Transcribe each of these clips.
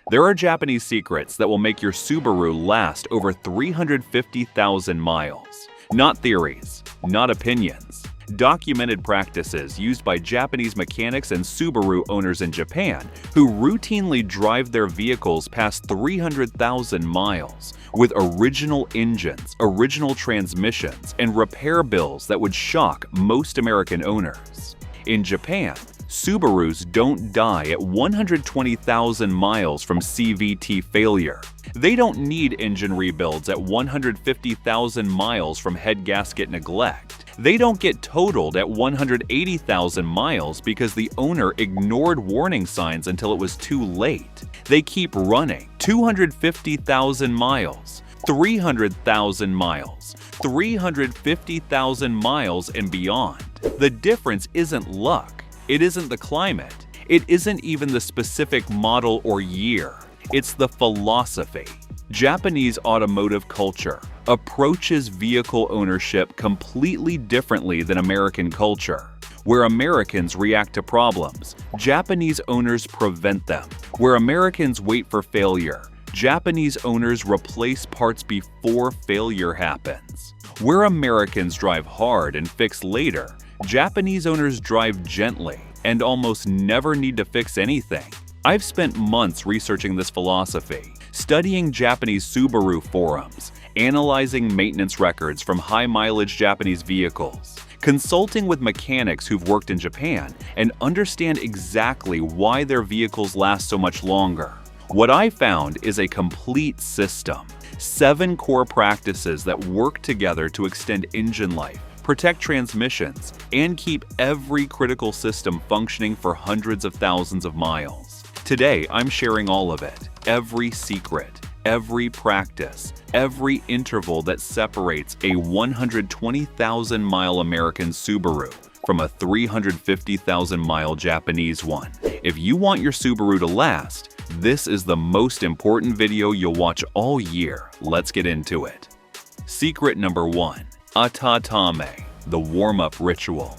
There are Japanese secrets that will make your Subaru last over 350,000 miles. Not theories, not opinions. Documented practices used by Japanese mechanics and Subaru owners in Japan who routinely drive their vehicles past 300,000 miles with original engines, original transmissions, and repair bills that would shock most American owners. In Japan, Subarus don't die at 120,000 miles from CVT failure. They don't need engine rebuilds at 150,000 miles from head gasket neglect. They don't get totaled at 180,000 miles because the owner ignored warning signs until it was too late. They keep running 250,000 miles, 300,000 miles, 350,000 miles and beyond. The difference isn't luck. It isn't the climate. It isn't even the specific model or year. It's the philosophy. Japanese automotive culture approaches vehicle ownership completely differently than American culture. Where Americans react to problems, Japanese owners prevent them. Where Americans wait for failure, Japanese owners replace parts before failure happens. Where Americans drive hard and fix later, Japanese owners drive gently and almost never need to fix anything. I've spent months researching this philosophy, studying Japanese Subaru forums, analyzing maintenance records from high-mileage Japanese vehicles, consulting with mechanics who've worked in Japan and understand exactly why their vehicles last so much longer. What I found is a complete system, 7 core practices that work together to extend engine life, protect transmissions, and keep every critical system functioning for hundreds of thousands of miles. Today, I'm sharing all of it, every secret, every practice, every interval that separates a 120,000-mile American Subaru from a 350,000-mile Japanese one. If you want your Subaru to last, this is the most important video you'll watch all year. Let's get into it. Secret number 1. Atatame, the warm-up ritual.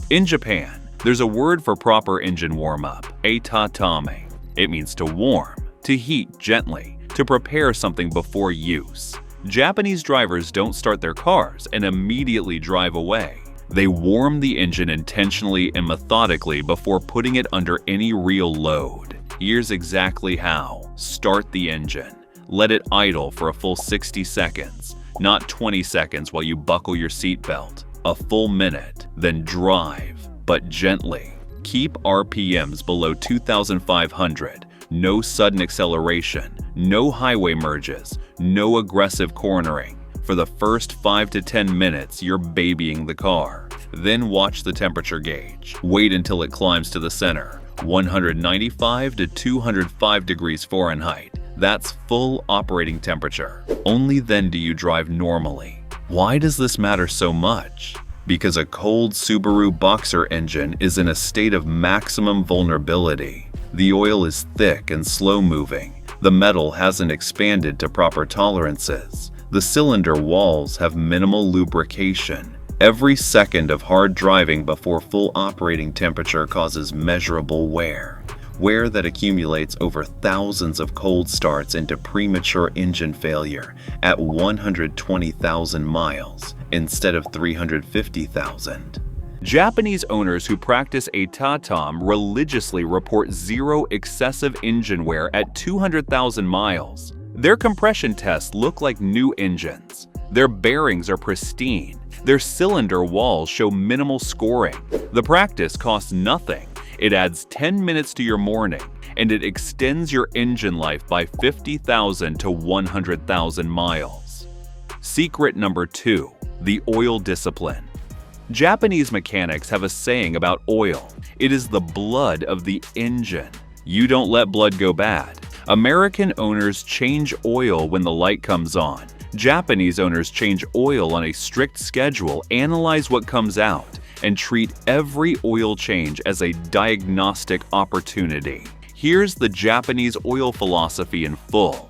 In Japan, there's a word for proper engine warm-up, atatame. It means to warm, to heat gently, to prepare something before use. Japanese drivers don't start their cars and immediately drive away. They warm the engine intentionally and methodically before putting it under any real load. Here's exactly how. Start the engine. Let it idle for a full 60 seconds. Not 20 seconds while you buckle your seatbelt. A full minute, then drive, but gently. Keep RPMs below 2,500. No sudden acceleration, no highway merges, no aggressive cornering. For the first 5 to 10 minutes, you're babying the car. Then watch the temperature gauge. Wait until it climbs to the center, 195 to 205 degrees Fahrenheit. That's full operating temperature. Only then do you drive normally. Why does this matter so much? Because a cold Subaru Boxer engine is in a state of maximum vulnerability. The oil is thick and slow-moving. The metal hasn't expanded to proper tolerances. The cylinder walls have minimal lubrication. Every second of hard driving before full operating temperature causes measurable wear. Wear that accumulates over thousands of cold starts into premature engine failure at 120,000 miles instead of 350,000. Japanese owners who practice atatame religiously report zero excessive engine wear at 200,000 miles. Their compression tests look like new engines. Their bearings are pristine. Their cylinder walls show minimal scoring. The practice costs nothing. It adds 10 minutes to your morning, and it extends your engine life by 50,000 to 100,000 miles. Secret number 2. The oil discipline. Japanese mechanics have a saying about oil. It is the blood of the engine. You don't let blood go bad. American owners change oil when the light comes on. Japanese owners change oil on a strict schedule, analyze what comes out, and treat every oil change as a diagnostic opportunity. Here's the Japanese oil philosophy in full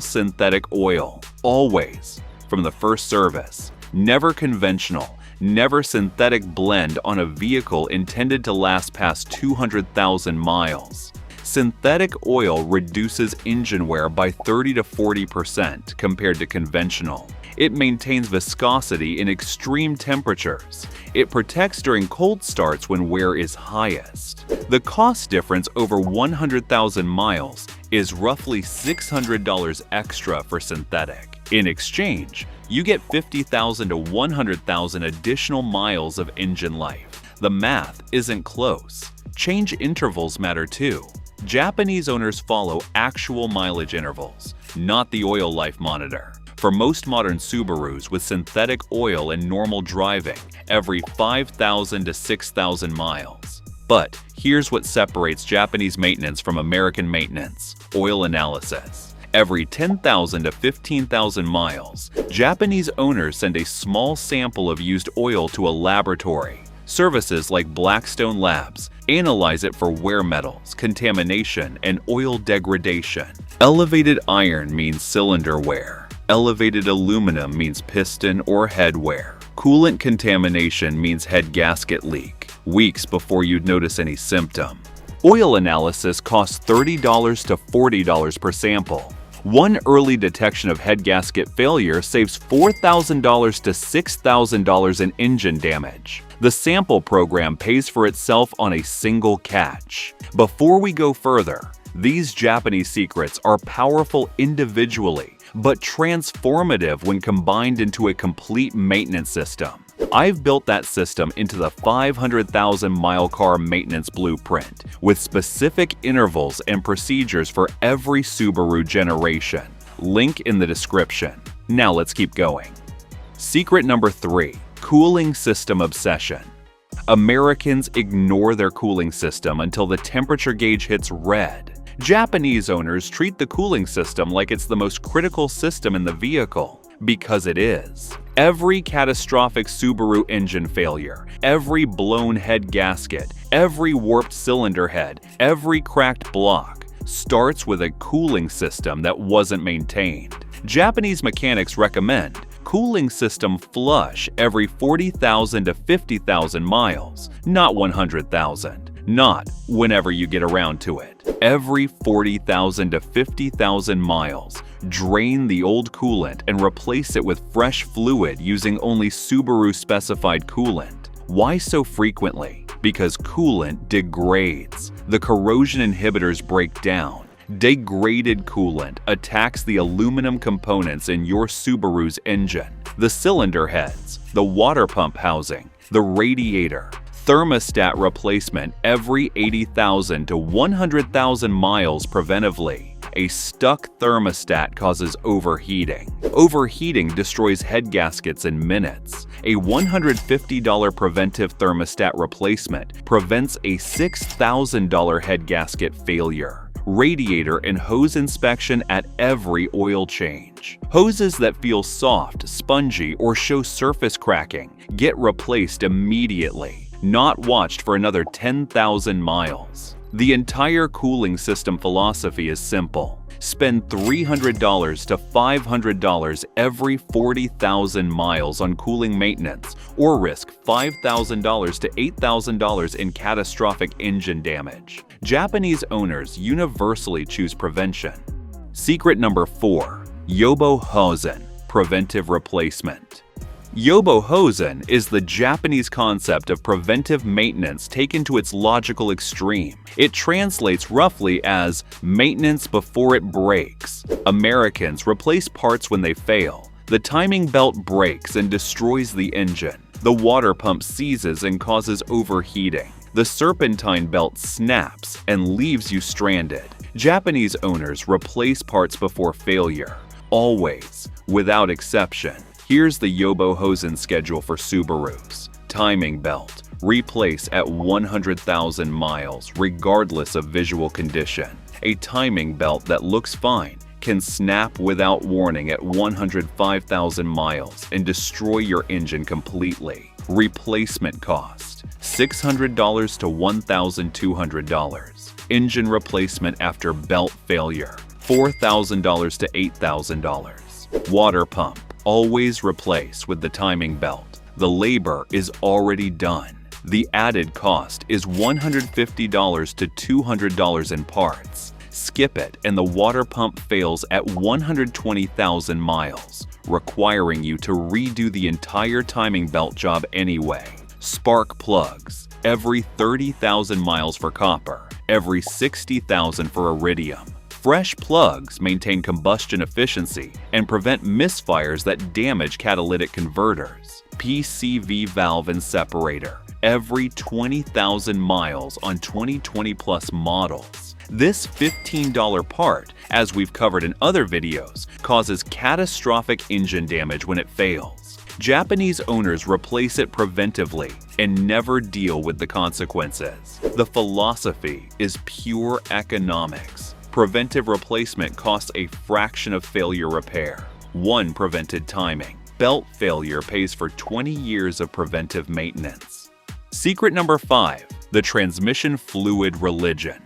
synthetic oil, always, from the first service. Never conventional, never synthetic blend on a vehicle intended to last past 200,000 miles. Synthetic oil reduces engine wear by 30 to 40% compared to conventional. It maintains viscosity in extreme temperatures. It protects during cold starts when wear is highest. The cost difference over 100,000 miles is roughly $600 extra for synthetic. In exchange, you get 50,000 to 100,000 additional miles of engine life. The math isn't close. Change intervals matter too. Japanese owners follow actual mileage intervals, not the oil life monitor. For most modern Subarus with synthetic oil and normal driving, every 5,000 to 6,000 miles. But here's what separates Japanese maintenance from American maintenance: oil analysis. Every 10,000 to 15,000 miles, Japanese owners send a small sample of used oil to a laboratory. Services like Blackstone Labs analyze it for wear metals, contamination, and oil degradation. Elevated iron means cylinder wear. Elevated aluminum means piston or head wear. Coolant contamination means head gasket leak, weeks before you'd notice any symptom. Oil analysis costs $30 to $40 per sample. One early detection of head gasket failure saves $4,000 to $6,000 in engine damage. The sample program pays for itself on a single catch. Before we go further, these Japanese secrets are powerful individually, but transformative when combined into a complete maintenance system. I've built that system into the 500,000-mile car maintenance blueprint, with specific intervals and procedures for every Subaru generation. Link in the description. Now let's keep going. Secret number 3. Cooling system obsession. Americans ignore their cooling system until the temperature gauge hits red. Japanese owners treat the cooling system like it's the most critical system in the vehicle, because it is. Every catastrophic Subaru engine failure, every blown head gasket, every warped cylinder head, every cracked block starts with a cooling system that wasn't maintained. Japanese mechanics recommend cooling system flush every 40,000 to 50,000 miles, not 100,000. Not whenever you get around to it. Every 40,000 to 50,000 miles, drain the old coolant and replace it with fresh fluid using only Subaru-specified coolant. Why so frequently? Because coolant degrades. The corrosion inhibitors break down. Degraded coolant attacks the aluminum components in your Subaru's engine, the cylinder heads, the water pump housing, the radiator. Thermostat replacement every 80,000 to 100,000 miles preventively. A stuck thermostat causes overheating. Overheating destroys head gaskets in minutes. A $150 preventive thermostat replacement prevents a $6,000 head gasket failure. Radiator and hose inspection at every oil change. Hoses that feel soft, spongy, or show surface cracking get replaced immediately. Not watched for another 10,000 miles. The entire cooling system philosophy is simple. Spend $300 to $500 every 40,000 miles on cooling maintenance, or risk $5,000 to $8,000 in catastrophic engine damage. Japanese owners universally choose prevention. Secret number 4. Yobohosen, preventive replacement. Yobohosen is the Japanese concept of preventive maintenance taken to its logical extreme. It translates roughly as maintenance before it breaks. Americans replace parts when they fail. The timing belt breaks and destroys the engine. The water pump seizes and causes overheating. The serpentine belt snaps and leaves you stranded. Japanese owners replace parts before failure. Always, without exception. Here's the Yobohosen schedule for Subarus. Timing belt. Replace at 100,000 miles, regardless of visual condition. A timing belt that looks fine can snap without warning at 105,000 miles and destroy your engine completely. Replacement cost: $600 to $1,200. Engine replacement after belt failure: $4,000 to $8,000. Water pump. Always replace with the timing belt. The labor is already done. The added cost is $150 to $200 in parts. Skip it and the water pump fails at 120,000 miles, requiring you to redo the entire timing belt job anyway. Spark plugs, every 30,000 miles for copper, every 60,000 for iridium. Fresh plugs maintain combustion efficiency and prevent misfires that damage catalytic converters. PCV valve and separator, every 20,000 miles on 2020 plus models. This $15 part, as we've covered in other videos, causes catastrophic engine damage when it fails. Japanese owners replace it preventively and never deal with the consequences. The philosophy is pure economics. Preventive replacement costs a fraction of failure repair. 1 prevented timing. Belt failure pays for 20 years of preventive maintenance. Secret number 5, the transmission fluid religion.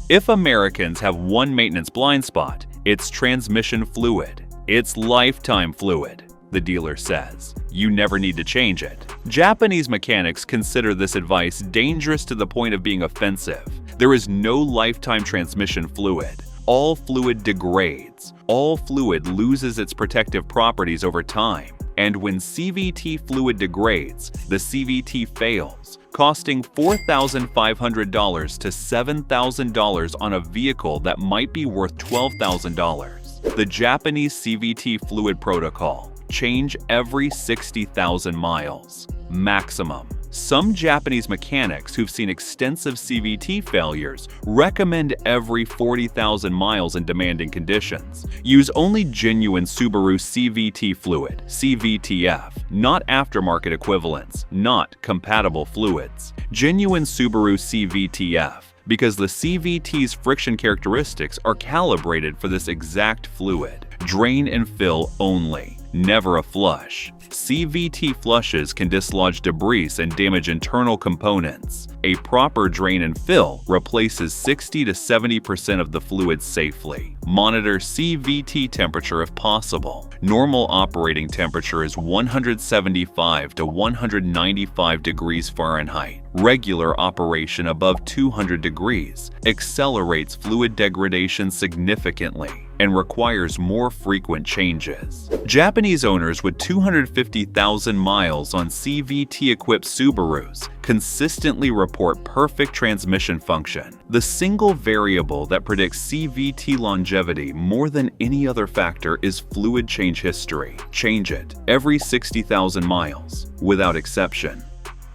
If Americans have one maintenance blind spot, it's transmission fluid. It's lifetime fluid, the dealer says. You never need to change it. Japanese mechanics consider this advice dangerous to the point of being offensive. There is no lifetime transmission fluid. All fluid degrades. All fluid loses its protective properties over time. And when CVT fluid degrades, the CVT fails, costing $4,500 to $7,000 on a vehicle that might be worth $12,000. The Japanese CVT fluid protocol: change every 60,000 miles. Maximum. Some Japanese mechanics who've seen extensive CVT failures recommend every 40,000 miles in demanding conditions. Use only genuine Subaru CVT fluid, CVTF, not aftermarket equivalents, not compatible fluids. Genuine Subaru CVTF, because the CVT's friction characteristics are calibrated for this exact fluid. Drain and fill only, never a flush. CVT flushes can dislodge debris and damage internal components. A proper drain and fill replaces 60 to 70% of the fluid safely. Monitor CVT temperature if possible. Normal operating temperature is 175 to 195 degrees Fahrenheit. Regular operation above 200 degrees accelerates fluid degradation significantly and requires more frequent changes. Japanese owners with 250,000 miles on CVT-equipped Subarus consistently report perfect transmission function. The single variable that predicts CVT longevity more than any other factor is fluid change history. Change it every 60,000 miles, without exception.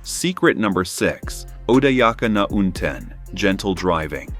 Secret number 6, Odayaka na unten, gentle driving.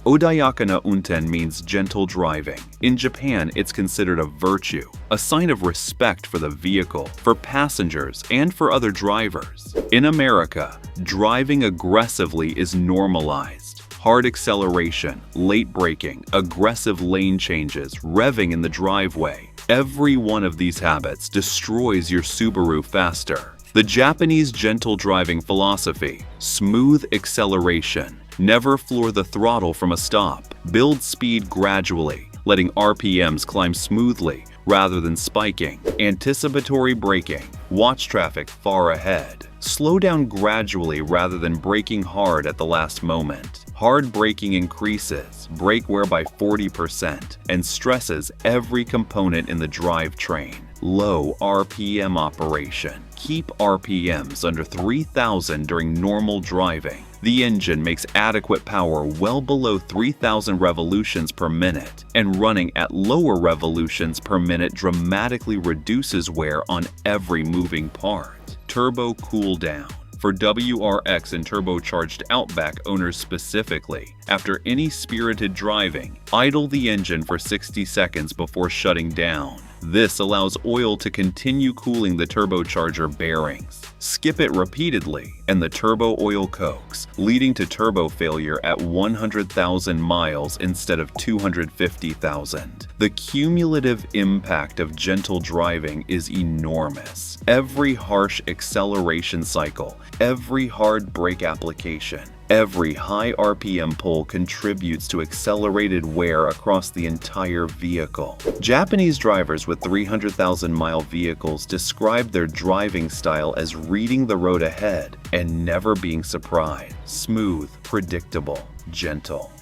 Odayaka na unten means gentle driving. In Japan, it's considered a virtue, a sign of respect for the vehicle, for passengers, and for other drivers. In America, driving aggressively is normalized. Hard acceleration, late braking, aggressive lane changes, revving in the driveway. Every one of these habits destroys your Subaru faster. The Japanese gentle driving philosophy: smooth acceleration. Never floor the throttle from a stop. Build speed gradually, letting RPMs climb smoothly rather than spiking. Anticipatory braking. Watch traffic far ahead. Slow down gradually rather than braking hard at the last moment. Hard braking increases brake wear by 40% and stresses every component in the drivetrain. Low RPM operation. Keep RPMs under 3,000 during normal driving. The engine makes adequate power well below 3,000 revolutions per minute, and running at lower revolutions per minute dramatically reduces wear on every moving part. Turbo cool down. For WRX and turbocharged Outback owners specifically, after any spirited driving, idle the engine for 60 seconds before shutting down. This allows oil to continue cooling the turbocharger bearings. Skip it repeatedly, and the turbo oil cokes, leading to turbo failure at 100,000 miles instead of 250,000. The cumulative impact of gentle driving is enormous. Every harsh acceleration cycle, every hard brake application, Every high RPM pull contributes to accelerated wear across the entire vehicle. Japanese drivers with 300,000-mile vehicles describe their driving style as reading the road ahead and never being surprised. Smooth, predictable, gentle.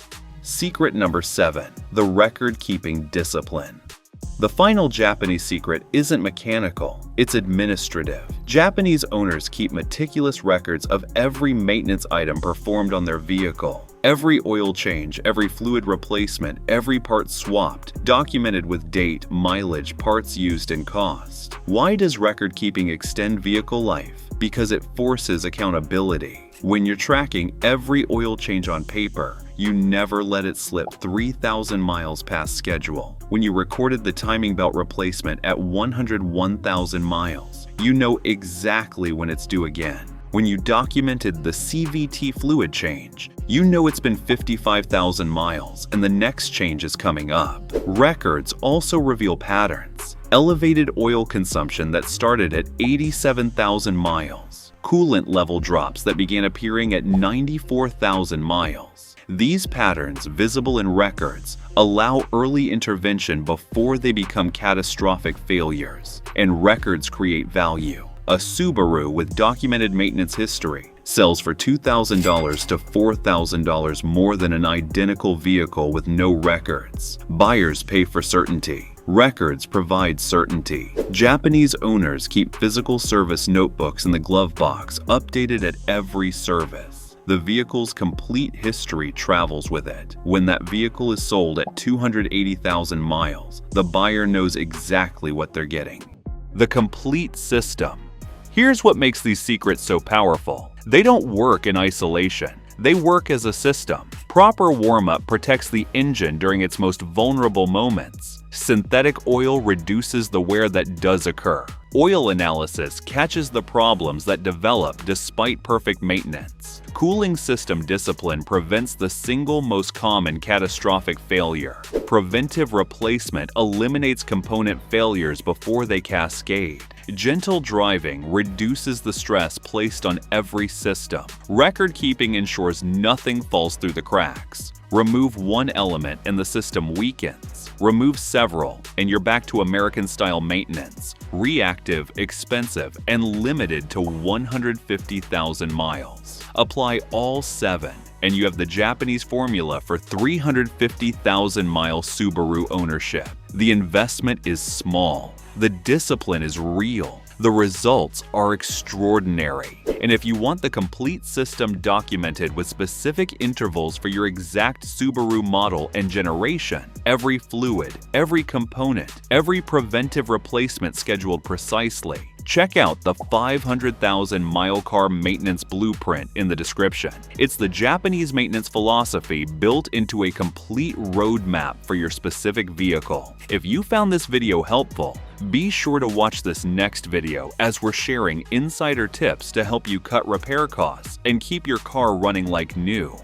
Secret number 7. The record-keeping discipline. The final Japanese secret isn't mechanical, it's administrative. Japanese owners keep meticulous records of every maintenance item performed on their vehicle. Every oil change, every fluid replacement, every part swapped, documented with date, mileage, parts used, and cost. Why does record keeping extend vehicle life? Because it forces accountability. When you're tracking every oil change on paper, you never let it slip 3,000 miles past schedule. When you recorded the timing belt replacement at 101,000 miles, you know exactly when it's due again. When you documented the CVT fluid change, you know it's been 55,000 miles and the next change is coming up. Records also reveal patterns. Elevated oil consumption that started at 87,000 miles. Coolant level drops that began appearing at 94,000 miles. These patterns, visible in records, allow early intervention before they become catastrophic failures, and records create value. A Subaru with documented maintenance history sells for $2,000 to $4,000 more than an identical vehicle with no records. Buyers pay for certainty. Records provide certainty. Japanese owners keep physical service notebooks in the glove box, updated at every service. The vehicle's complete history travels with it. When that vehicle is sold at 280,000 miles, the buyer knows exactly what they're getting. The complete system. Here's what makes these secrets so powerful. They don't work in isolation. They work as a system. Proper warm-up protects the engine during its most vulnerable moments. Synthetic oil reduces the wear that does occur. Oil analysis catches the problems that develop despite perfect maintenance. Cooling system discipline prevents the single most common catastrophic failure. Preventive replacement eliminates component failures before they cascade. Gentle driving reduces the stress placed on every system. Record keeping ensures nothing falls through the cracks. Remove one element and the system weakens. Remove several and you're back to American-style maintenance. Reactive, expensive, and limited to 150,000 miles. Apply all 7 and you have the Japanese formula for 350,000-mile Subaru ownership. The investment is small. The discipline is real. The results are extraordinary. And if you want the complete system documented with specific intervals for your exact Subaru model and generation, every fluid, every component, every preventive replacement scheduled precisely, check out the 500,000-mile car maintenance blueprint in the description. It's the Japanese maintenance philosophy built into a complete roadmap for your specific vehicle. If you found this video helpful, be sure to watch this next video as we're sharing insider tips to help you cut repair costs and keep your car running like new.